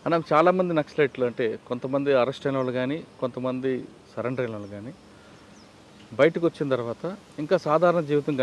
అన్న చాలామంది నక్సలైట్లు అంటే కొంతమంది అరెస్ట్ అయిన వాళ్ళు కానీ కొంతమంది సరెండర్ అయిన వాళ్ళు కానీ బయటకు వచ్చిన తర్వాత ఇంకా సాధారణ జీవితం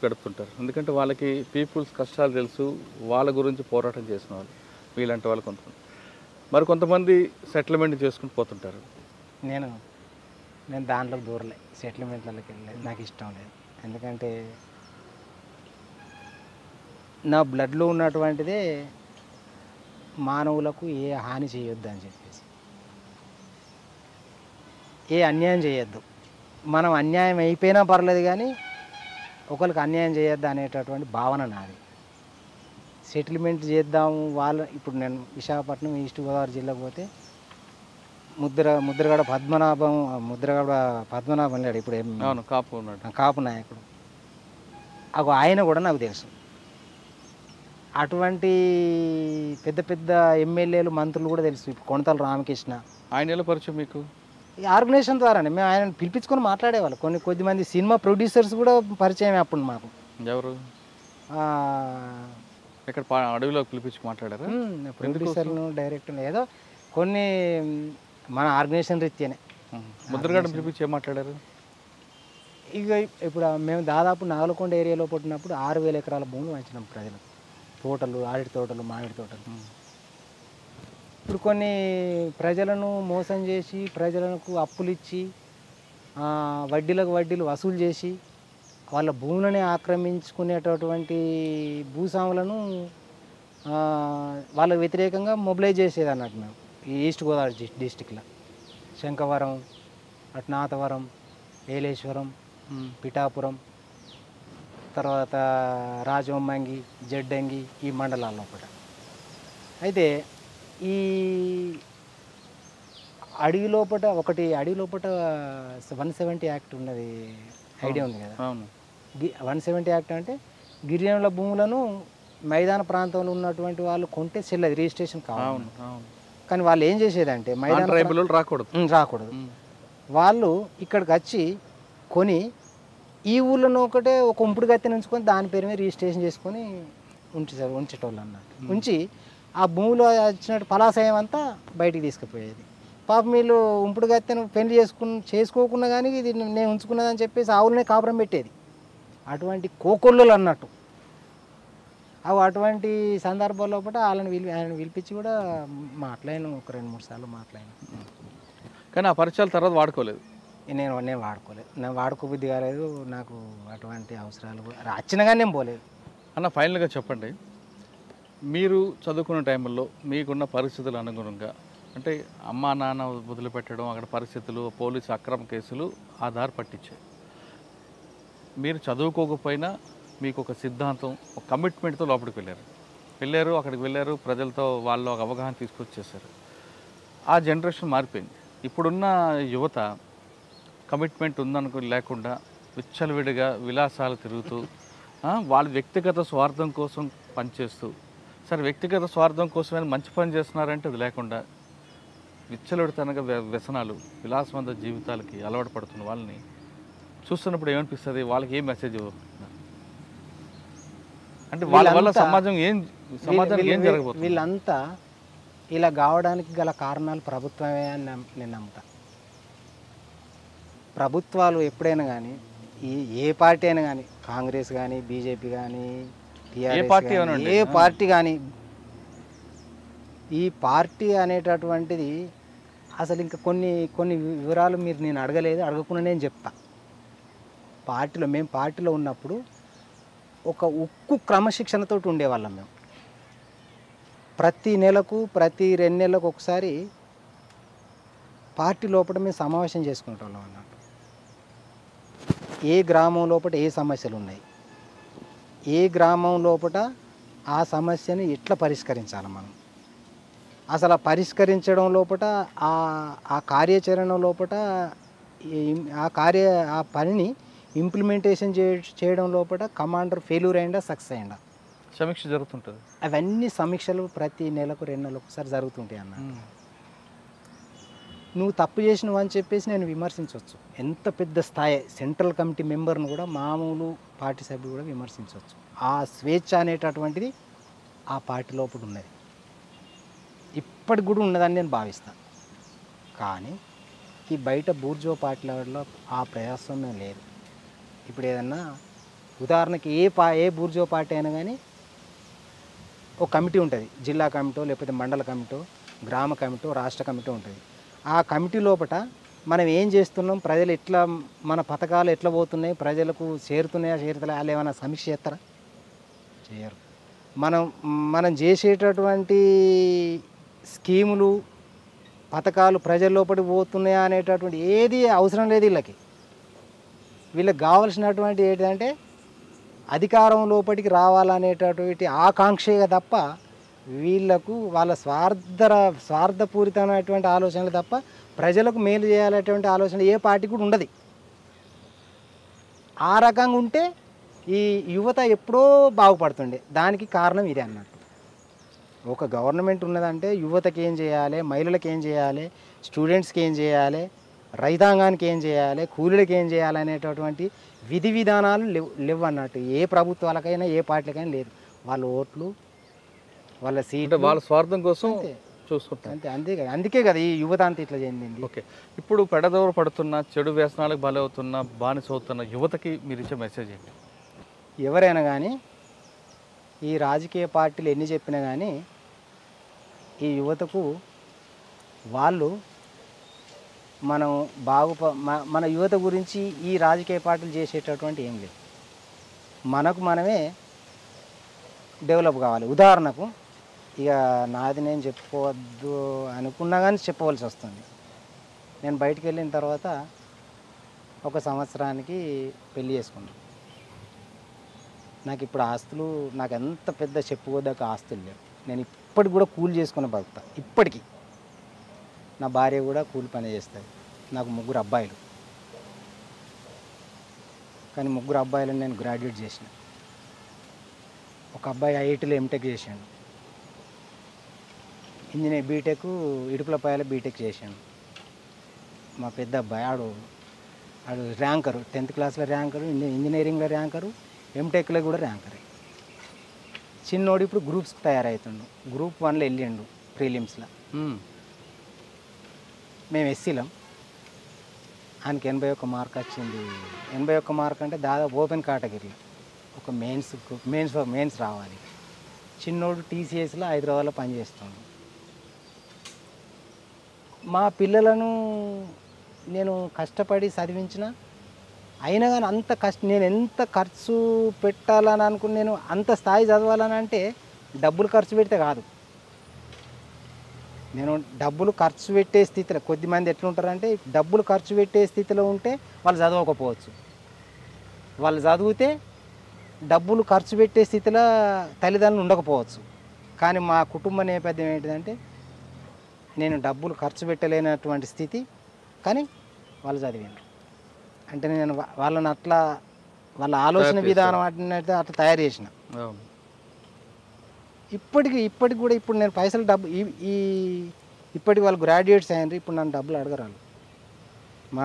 గడుపుతుంటారు. ఎందుకంటే వాళ్ళకి పీపుల్స్ కష్టాలు తెలుసు, వాళ్ళ గురించి పోరాటం చేసిన వాళ్ళు వీళ్ళంటి వాళ్ళు కొంతమంది. మరి కొంతమంది సెటిల్మెంట్ చేసుకుని పోతుంటారు. నేను నేను దాంట్లోకి దూరలే, సెటిల్మెంట్లకి వెళ్ళలేదు, నాకు ఇష్టం లేదు. ఎందుకంటే నా బ్లడ్లో ఉన్నటువంటిదే మానవులకు ఏ హాని చేయొద్దు అని చెప్పేసి, ఏ అన్యాయం చేయొద్దు. మనం అన్యాయం అయిపోయినా పర్లేదు కానీ ఒకరికి అన్యాయం చేయొద్దు అనేటటువంటి భావన నాది. సెటిల్మెంట్ చేద్దాము ఇప్పుడు నేను విశాఖపట్నం ఈస్ట్ గోదావరి జిల్లాకు పోతే ముద్రగడ పద్మనాభం లేడు ఇప్పుడు, అవును, కాపు ఉన్నాడు, కాపు నాయకుడు. ఆయన కూడా నాకు తెలుసు. అటువంటి పెద్ద పెద్ద ఎమ్మెల్యేలు మంత్రులు కూడా తెలుసు. ఇప్పుడు కొణతాల రామకృష్ణ, ఆయన ఎలా పరిచయం మీకు? ఈ ఆర్గనైజేషన్ ద్వారానే మేము ఆయన పిలిపించుకొని మాట్లాడేవాళ్ళు. కొద్దిమంది సినిమా ప్రొడ్యూసర్స్ కూడా పరిచయం అప్పుడు మాకు. ఎవరు? ఇక్కడ అడవిలో పిలిపించి మాట్లాడారు. ప్రొడ్యూసర్ను, డైరెక్టర్లు ఏదో కొన్ని మన ఆర్గనైజేషన్ రీత్యానే. ముద్రగడ పిలిపించి ఏం మాట్లాడారు? ఇక ఇప్పుడు మేము దాదాపు నాగలకొండ ఏరియాలో పుట్టినప్పుడు 6,000 ఎకరాల భూములు వంచినాం ప్రజలకు. తోటలు, అరటి తోటలు, మామిడి తోటలు. ఇప్పుడు కొన్ని ప్రజలను మోసం చేసి, ప్రజలకు అప్పులు ఇచ్చి, వడ్డీలు వసూలు చేసి వాళ్ళ భూములని ఆక్రమించుకునేటటువంటి భూస్వాములను వాళ్ళకు వ్యతిరేకంగా మొబిలైజ్ చేసేది అన్నట్టు మేము ఈ ఈస్ట్ గోదావరి డిస్టిక్లో. శంఖవరం, అట్నాథవరం, ఏలేశ్వరం, పిఠాపురం, తర్వాత రాజవొమ్మంగి, జడ్డంగి, ఈ మండలాల్లో కూడా. అయితే ఈ అడవి లోపల 170 యాక్ట్ ఉన్నది, ఐడియా ఉంది కదా? 170 యాక్ట్ అంటే గిరిజనుల భూములను మైదాన ప్రాంతంలో ఉన్నటువంటి వాళ్ళు కొంటే చెల్లది, రిజిస్ట్రేషన్ కావాలి. కానీ వాళ్ళు ఏం చేసేదంటే మైదాన రాకూడదు. వాళ్ళు ఇక్కడికి వచ్చి కొని ఈ ఊళ్ళో ఒకటే ఒక ఉంపుడు గత్తెని ఉంచుకొని దాని పేరు మీద రిజిస్ట్రేషన్ చేసుకొని ఉంచేటోళ్ళు అన్నట్టు. ఉంచి ఆ భూమిలో వచ్చినట్టు పలాసయం అంతా బయటికి తీసుకుపోయేది. పాప వీళ్ళు ఉంపుడు గత్తెను పెళ్లి చేసుకోకుండా కానీ ఇది నేను ఉంచుకున్నదని చెప్పేసి ఆవులనే కాపురం పెట్టేది. అటువంటి కోకొల్లులు అన్నట్టు. అటువంటి సందర్భాల్లో ఆయన పిలిపించి కూడా మాట్లాడాను, ఒక 2-3 సార్లు మాట్లాడాను. కానీ ఆ పరిచయాల తర్వాత వాడుకోలేదు. నేను వాడుకోలేదు, నేను వాడుకోబుద్ధి కాలేదు, నాకు అటువంటి అవసరాలు కూడా వచ్చినా కానీ నేను పోలేదు. అన్న, ఫైనల్గా చెప్పండి, మీరు చదువుకున్న టైంలో మీకున్న పరిస్థితులు అనుగుణంగా, అంటే అమ్మా నాన్న వదిలిపెట్టడం, అక్కడ పరిస్థితులు, పోలీసు అక్రమ కేసులు ఆధార్ పట్టించాయి. మీరు చదువుకోకపోయినా మీకు ఒక సిద్ధాంతం, ఒక కమిట్మెంట్తో లోపలికి వెళ్ళారు, అక్కడికి వెళ్ళారు, ప్రజలతో వాళ్ళు ఒక అవగాహన తీసుకొచ్చేసారు. ఆ జనరేషన్ మారిపోయింది. ఇప్పుడున్న యువత కమిట్మెంట్ లేకుండా విచ్చలవిడిగా విలాసాలు తిరుగుతూ, వాళ్ళ వ్యక్తిగత స్వార్థం కోసం పనిచేస్తూ, సరే వ్యక్తిగత స్వార్థం కోసమైనా మంచి పని చేస్తున్నారంటే అది లేకుండా విచ్చలవిడితనంగా వ్యసనాలు, విలాసవంత జీవితాలకి అలవాటు పడుతున్న వాళ్ళని చూస్తున్నప్పుడు ఏమనిపిస్తుంది? వాళ్ళకి ఏం మెసేజ్ అంటే వాళ్ళ వల్ల సమాజానికి ఏం జరగబోతుంది? వీళ్ళంతా ఇలా కావడానికి గల కారణాలు ప్రభుత్వమే అని నేను నమ్ముతా. ప్రభుత్వాలు ఎప్పుడైనా కానీ ఏ పార్టీ అయినా కానీ, కాంగ్రెస్ కానీ, బీజేపీ కానీ, టీఆర్ఎస్, ఏ పార్టీ కానీ, ఈ పార్టీ అనేటటువంటిది అసలు ఇంకా కొన్ని వివరాలు నేను అడగకుండా నేను చెప్తా. మేము పార్టీలో ఉన్నప్పుడు ఒక ఉక్కు క్రమశిక్షణతో ఉండేవాళ్ళం. మేము ప్రతి నెలకు, ప్రతి 2 నెలలకు ఒకసారి పార్టీ లోపల మేము సమావేశం చేసుకుంటాం అన్నట్టు. ఏ గ్రామం లోపల ఏ సమస్యలు ఉన్నాయి, ఏ గ్రామం లోపల ఆ సమస్యని ఎట్లా పరిష్కరించాలి మనం, అసలు పరిష్కరించడం లోపల ఆ కార్యాచరణ లోపల ఆ పనిని ఇంప్లిమెంటేషన్ చేయడం లోపల కమాండర్ ఫెయిల్యూర్ అయిందా, సక్సెస్ అయిందా, సమీక్ష జరుగుతుంటుంది. అవన్నీ సమీక్షలు ప్రతి నెలకు 2 నెలలకు ఒకసారి జరుగుతుంటాయి అన్న. నువ్వు తప్పు చేసినవు అని చెప్పేసి నేను విమర్శించవచ్చు. ఎంత పెద్ద స్థాయి సెంట్రల్ కమిటీ మెంబర్ను కూడా, మామూలు పార్టీ సభ్యులు కూడా విమర్శించవచ్చు. ఆ స్వేచ్ఛ అనేటటువంటిది ఆ పార్టీ లోపల ఉన్నది. ఇప్పటికి కూడా ఉన్నదని నేను భావిస్తాను. కానీ ఈ బయట బూర్జో పార్టీలలో ఆ ప్రజాస్వామ్యం లేదు. ఇప్పుడు ఏదన్నా ఉదాహరణకి ఏ బూర్జో పార్టీ అయినా కానీ ఒక కమిటీ ఉంటుంది, జిల్లా కమిటీ లేకపోతే మండల కమిటీ, గ్రామ కమిటీ, రాష్ట్ర కమిటీ ఉంటుంది. ఆ కమిటీ లోపల మనం ఏం చేస్తున్నాం, ప్రజలు ఎట్లా, మన పథకాలు ఎట్లా పోతున్నాయి, ప్రజలకు చేరుతున్నాయా చేరుతలే, వాళ్ళు ఏమైనా సమీక్ష చేస్తారా? చేయరు. మనం చేసేటటువంటి స్కీములు పథకాలు ప్రజల లోపలికి పోతున్నాయా అనేటటువంటి ఏది అవసరం లేదు వీళ్ళకి కావాల్సినటువంటి ఏంటంటే అధికారం లోపలికి రావాలనేటటువంటి ఆకాంక్షగా తప్ప వీళ్ళకు వాళ్ళ స్వార్థపూరితమైనటువంటి ఆలోచనలు తప్ప ప్రజలకు మేలు చేయాలనేటువంటి ఆలోచన ఏ పార్టీ కూడా ఉండదు. ఆ రకంగా ఉంటే ఈ యువత ఎప్పుడో బాగుపడుతుండే. దానికి కారణం ఇదే అన్నట్టు. ఒక గవర్నమెంట్ ఉన్నదంటే యువతకి ఏం చేయాలి, మహిళలకు ఏం చేయాలి, స్టూడెంట్స్కి ఏం చేయాలి, రైతాంగానికి ఏం చేయాలి, కూలీలకు ఏం చేయాలి అనేటటువంటి విధి విధానాలు లేవు అన్నట్టు. ఏ ప్రభుత్వాలకైనా ఏ పార్టీలకైనా లేదు. వాళ్ళ ఓట్లు, వాళ్ళ సీట్లు, వాళ్ళ స్వార్థం కోసం చూసుకుంటారు అంతే. అంతే కదా, అందుకే కదా ఈ యువత అంతా ఇట్లా చెందింది. ఓకే, ఇప్పుడు పెడదోర పడుతున్న, చెడు వ్యసనాలకు బలవుతున్న, బానిస అవుతున్న యువతకి మీరు ఇచ్చే మెసేజ్ ఏంటి? ఎవరైనా కానీ ఈ రాజకీయ పార్టీలు ఎన్ని చెప్పినా కానీ ఈ యువతకు వాళ్ళు మనం మన యువత గురించి ఈ రాజకీయ పార్టీలు చేసేటటువంటి ఏం లేదు. మనకు మనమే డెవలప్ కావాలి. ఉదాహరణకు ఇక నాది నేను చెప్పుకోవద్దు అనుకున్నా కానీ చెప్పవలసి వస్తుంది. నేను బయటికి వెళ్ళిన తర్వాత 1 సంవత్సరానికి పెళ్ళి చేసుకున్నాను. నాకు ఇప్పుడు ఆస్తులు, నాకు ఎంత పెద్ద చెప్పుకోదగ్గ ఆస్తులు లేవు. నేను ఇప్పటికి కూడా కూలి చేసుకుని బతుకుతా. ఇప్పటికీ నా భార్య కూడా కూలి పని చేస్తుంది. నాకు 3 అబ్బాయిలు. కానీ 3 అబ్బాయిలను నేను గ్రాడ్యుయేట్ చేసిన. ఒక అబ్బాయి ఐఐటీలో ఎంటెక్ చేశాడు, ఇంజనీర్ బీటెక్ ఇడుపులపాయలో బీటెక్ చేశాడు. మా పెద్ద అబ్బాయి ఆడు ర్యాంకరు, 10th క్లాస్లో ర్యాంకరు, ఇంజనీరింగ్లో ర్యాంకరు, ఎంటెక్లో కూడా ర్యాంకరే. చిన్నోడు ఇప్పుడు గ్రూప్స్ తయారవుతుండు. గ్రూప్ 1లో వెళ్ళిండు ప్రీలిమ్స్లో. మేము ఎస్సీలం. ఆయనకి 81 మార్క్ వచ్చింది. 81 మార్క్ అంటే దాదాపు ఓపెన్ కేటగిరీ. ఒక మెయిన్స్ రావాలి. చిన్నోడు టీసీఎస్లో హైదరాబాద్లో పనిచేస్తుండు. మా పిల్లలను నేను కష్టపడి చదివించిన, అయినా కానీ నేను ఎంత ఖర్చు పెట్టాలని అనుకుని, నేను అంత స్థాయి చదవాలని అంటే డబ్బులు ఖర్చు పెడితే కాదు. నేను డబ్బులు ఖర్చు పెట్టే స్థితిలో, కొద్దిమంది ఎట్లుంటారంటే డబ్బులు ఖర్చు పెట్టే స్థితిలో ఉంటే వాళ్ళు చదవకపోవచ్చు. వాళ్ళు చదివితే డబ్బులు ఖర్చు పెట్టే స్థితిలో తల్లిదండ్రులు ఉండకపోవచ్చు. కానీ మా కుటుంబ నేపథ్యం ఏంటిదంటే నేను డబ్బులు ఖర్చు పెట్టలేనటువంటి స్థితి, కానీ వాళ్ళు చదివారు. అంటే నేను వాళ్ళని అట్లా, వాళ్ళ ఆలోచన విధానం అట్లా తయారు చేసిన. ఇప్పటికి కూడా ఇప్పుడు నేను పైసలు ఇప్పటికి వాళ్ళు గ్రాడ్యుయేట్స్ అయ్యారు. ఇప్పుడు నన్ను డబ్బులు అడగరాలు. మా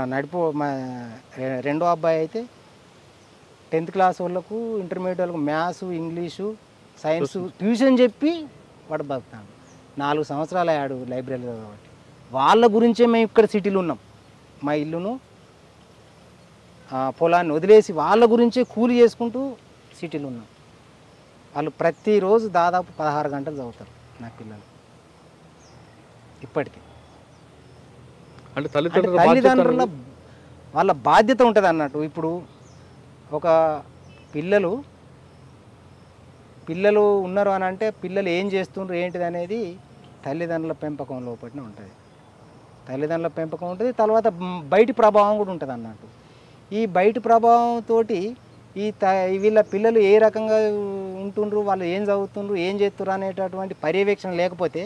రెండో అబ్బాయి అయితే 10th క్లాస్ వాళ్ళకు, ఇంటర్మీడియట్ వాళ్ళకు మ్యాథ్స్, ఇంగ్లీషు, సైన్స్ ట్యూషన్ చెప్పి వాడు బతుకుతాడు. 4 సంవత్సరాలు అయ్యాడు లైబ్రరీలో. కాబట్టి వాళ్ళ గురించే మేము ఇక్కడ సిటీలో ఉన్నాం. మా ఇల్లును, పొలాన్ని వదిలేసి వాళ్ళ గురించే కూలి చేసుకుంటూ సిటీలో ఉన్నాం. వాళ్ళు ప్రతిరోజు దాదాపు 16 గంటలు చదువుతారు నా పిల్లలు ఇప్పటికీ. అంటే తల్లిదండ్రుల వాళ్ళ బాధ్యత ఉంటుంది అన్నట్టు. ఇప్పుడు ఒక పిల్లలు ఉన్నారు అని అంటే పిల్లలు ఏం చేస్తుండ్రు ఏంటిది అనేది తల్లిదండ్రుల పెంపకం లోపలనే ఉంటుంది. తల్లిదండ్రుల పెంపకం ఉంటుంది, తర్వాత బయటి ప్రభావం కూడా ఉంటుంది అన్నట్టు. ఈ బయటి ప్రభావంతో వీళ్ళ పిల్లలు ఏ రకంగా ఉంటుండ్రు, వాళ్ళు ఏం చదువుతుండ్రు, ఏం చేస్తున్నారు అనేటటువంటి పర్యవేక్షణ లేకపోతే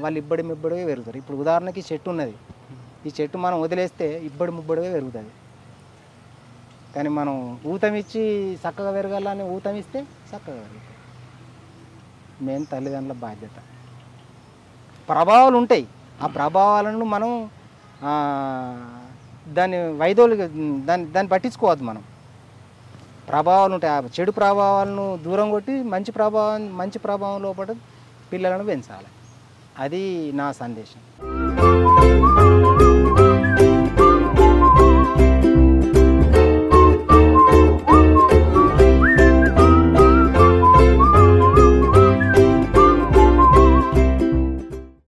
వాళ్ళు ఇబ్బడిగా పెరుగుతారు. ఇప్పుడు ఉదాహరణకి చెట్టు ఉన్నది. ఈ చెట్టు మనం వదిలేస్తే ఇబ్బడిగా పెరుగుతుంది. కానీ మనం ఊతమిచ్చి చక్కగా పెరగాలని ఊతమిస్తే చక్కగా పెరుగుతుంది. మెయిన్ తల్లిదండ్రుల బాధ్యత. ప్రభావాలు ఉంటాయి. ఆ ప్రభావాలను మనం దాన్ని పట్టించుకోవద్దు. మనం ప్రభావాలు ఉంటాయి. ఆ చెడు ప్రభావాలను దూరం కొట్టి మంచి ప్రభావం లోపల పిల్లలను పెంచాలి. అది నా సందేశం.